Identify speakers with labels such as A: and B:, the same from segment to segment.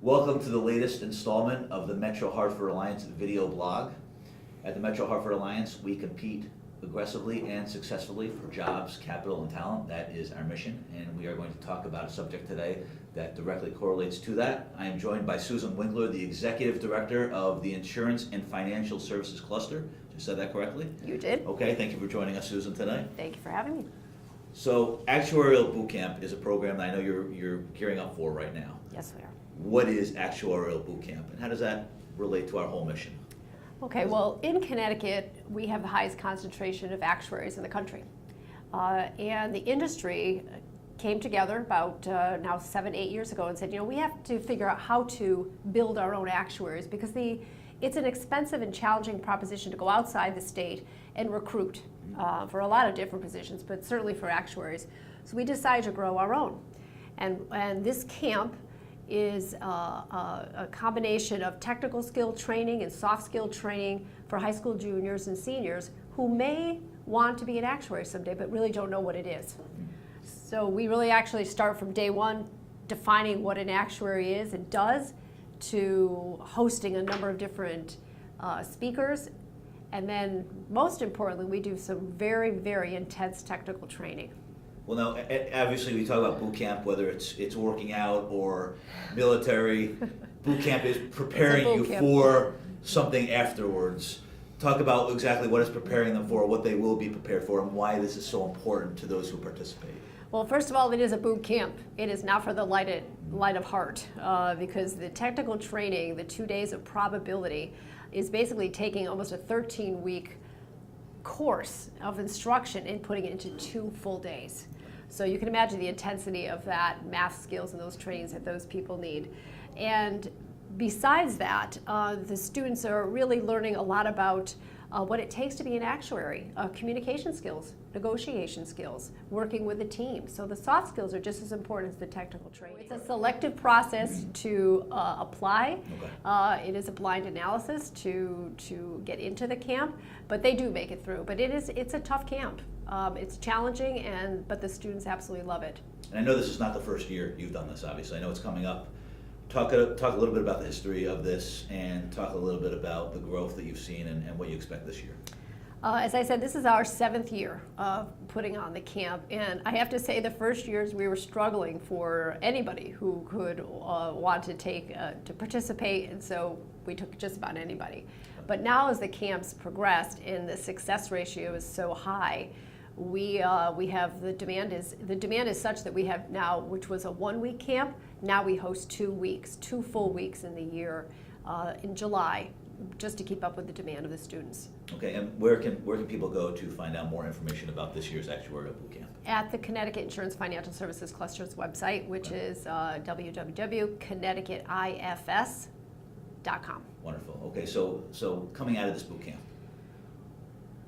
A: Welcome to the latest installment of the MetroHartford Alliance video blog. At the MetroHartford Alliance, we compete aggressively and successfully for jobs, capital, and talent. That is our mission, and we are going to talk about a subject today that directly correlates to that. I am joined by Susan Winkler, the Executive Director of the Insurance and Financial Services Cluster. Just said that correctly?
B: You did.
A: Okay, thank you for joining us, Susan, today.
B: Thank you for having me.
A: So, Actuarial Bootcamp is a program that I know you're gearing up for right now.
B: Yes, we are.
A: What is Actuarial Bootcamp, and how does that relate to our whole mission?
B: Okay, well, in Connecticut, we have the highest concentration of actuaries in the country. And the industry came together about now 7-8 years ago and said, you know, we have to figure out how to build our own actuaries because it's an expensive and challenging proposition to go outside the state and recruit for a lot of different positions, but certainly for actuaries. So we decided to grow our own. And this camp is a combination of technical skill training and soft skill training for high school juniors and seniors who may want to be an actuary someday but really don't know what it is. So we really actually start from day one defining what an actuary is and does, to hosting a number of different speakers, and then most importantly we do some very, very intense technical training.
A: Well, now, obviously, we talk about boot camp, whether it's working out or military. Boot camp is preparing you for something afterwards. Talk about exactly what it's preparing them for, what they will be prepared for, and why this is so important to those who participate.
B: Well, first of all, it is a boot camp. It is not for the light of heart, because the technical training, the 2 days of probability, is basically taking almost a 13-week course of instruction and putting it into 2 full days. So you can imagine the intensity of that math skills and those trainings that those people need. And besides that, the students are really learning a lot about what it takes to be an actuary, communication skills, negotiation skills, working with a team. So the soft skills are just as important as the technical training. It's a selective process to apply. Okay. It is a blind analysis to get into the camp, but they do make it through. But it's a tough camp. It's challenging, but the students absolutely love it.
A: And I know this is not the first year you've done this, obviously. I know it's coming up. Talk a little bit about the history of this, and talk a little bit about the growth that you've seen and what you expect this year.
B: As I said, this is our 7th year of putting on the camp, and I have to say the first years we were struggling for anybody who could want to participate, and so we took just about anybody. But now as the camps progressed and the success ratio is so high, we have the demand is such that we have now, which was a 1-week camp, now we host 2 weeks, 2 full weeks in the year in July, just to keep up with the demand of the students.
A: Okay, and where can people go to find out more information about this year's Actuarial Bootcamp?
B: At the Connecticut Insurance Financial Services Cluster's website, which is www.connecticutifs.com.
A: Wonderful. Okay, so coming out of this bootcamp,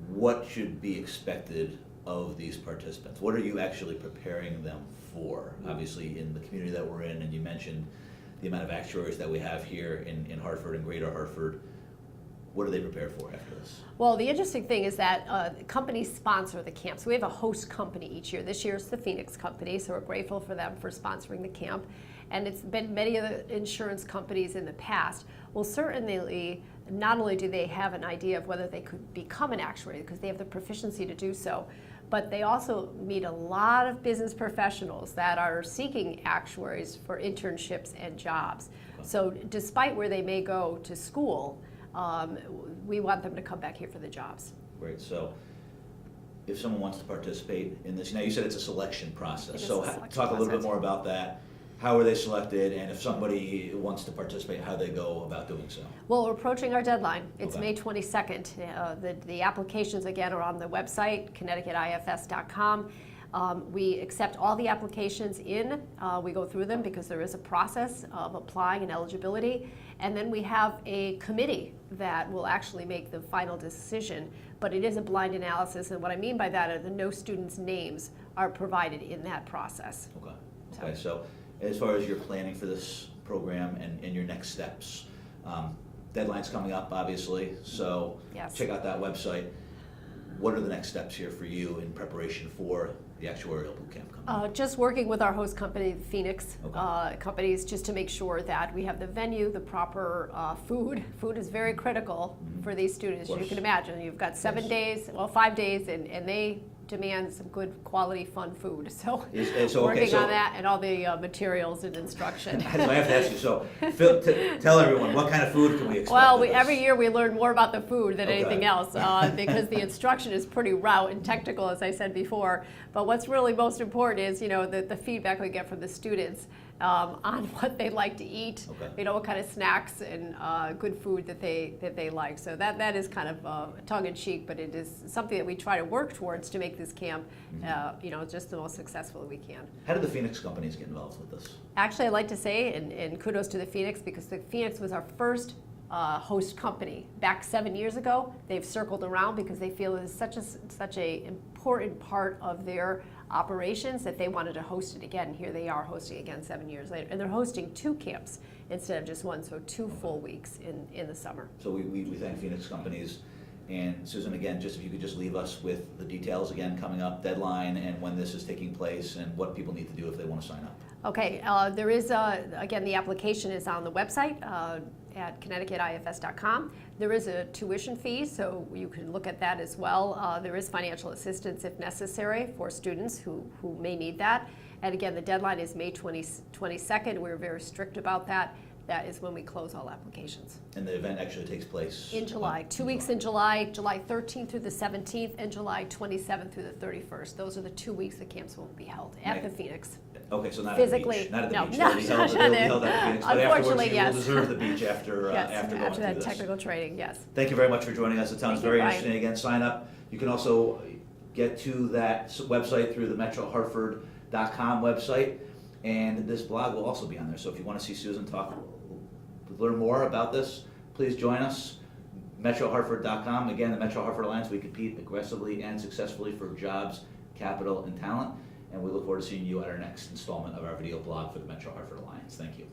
A: what should be expected of these participants? What are you actually preparing them for? Obviously, in the community that we're in, and you mentioned the amount of actuaries that we have here in Hartford and Greater Hartford. What are they prepared for after this?
B: Well, the interesting thing is that companies sponsor the camp. So we have a host company each year. This year is the Phoenix Company, so we're grateful for them for sponsoring the camp. And it's been many of the insurance companies in the past. Well, certainly, not only do they have an idea of whether they could become an actuary, because they have the proficiency to do so, but they also meet a lot of business professionals that are seeking actuaries for internships and jobs. So despite where they may go to school, we want them to come back here for the jobs.
A: Great. So if someone wants to participate in this, you said it's a selection process.
B: So
A: talk a little bit more about that. How are they selected, and if somebody wants to participate, how they go about doing so?
B: Well, we're approaching our deadline. It's
A: Okay.
B: May 22nd. The applications, again, are on the website, connecticutifs.com. We accept all the applications in. We go through them because there is a process of applying and eligibility. And then we have a committee that will actually make the final decision. But it is a blind analysis, and what I mean by that are that no students' names are provided in that process.
A: Okay. Okay. So as far as your planning for this program and your next steps, deadline's coming up, obviously. So
B: yes.
A: Check out that website. What are the next steps here for you in preparation for the Actuarial Bootcamp coming?
B: Just working with our host company, Phoenix
A: Okay.
B: companies, just to make sure that we have the venue, the proper food. Food is very critical for these students.
A: Of
B: You
A: course.
B: can imagine, you've got 7
A: Yes.
B: days, well, 5 days, and they demand some good quality, fun food. So
A: So, okay,
B: working
A: so-
B: on that and all the materials and instruction.
A: So I have to ask you, so Phil, tell everyone, what kind of food can we expect?
B: Well,
A: with this?
B: every year we learn more about the food than
A: Okay.
B: anything else because the instruction is pretty route and technical, as I said before. But what's really most important is, the feedback we get from the students on what they like to eat,
A: Okay.
B: what kind of snacks and good food that they like. So that is kind of tongue-in-cheek, but it is something that we try to work towards to make this camp, just the most successful we can.
A: How did the Phoenix companies get involved with this?
B: Actually, I'd like to say, and kudos to the Phoenix, because the Phoenix was our first host company back 7 years ago. They've circled around because they feel it is such a important part of their operations that they wanted to host it again. Here they are hosting again 7 years later, and they're hosting 2 camps instead of just one, so 2 full weeks in the summer.
A: So we thank Phoenix companies. And Susan, again, just if you could just leave us with the details again coming up, deadline, and when this is taking place, and what people need to do if they want to sign up.
B: Okay, there is, again, the application is on the website at connecticutifs.com. There is a tuition fee, so you can look at that as well. There is financial assistance if necessary for students who may need that. And again, the deadline is May 22nd. We're very strict about that. That is when we close all applications.
A: And the event actually takes place?
B: In July. 2 weeks in July, July 13th through the 17th, and July 27th through the 31st. Those are the 2 weeks the camps will be held at the Phoenix.
A: Okay, so not
B: Physically,
A: at the beach. Not at the
B: no,
A: beach.
B: no,
A: They'll be held at the Phoenix, but afterwards
B: unfortunately,
A: you
B: yes.
A: will deserve the beach after
B: Yes,
A: after going
B: after
A: through
B: that
A: this.
B: technical training, yes.
A: Thank you very much for joining us. It sounds
B: Thank you,
A: very
B: Brian.
A: interesting. Again, sign up. You can also get to that website through the MetroHartford.com website, and this blog will also be on there. So if you want to see Susan learn more about this, please join us. MetroHartford.com. Again, the Metro Hartford Alliance, we compete aggressively and successfully for jobs, capital, and talent. And we look forward to seeing you at our next installment of our video blog for the Metro Hartford Alliance. Thank you.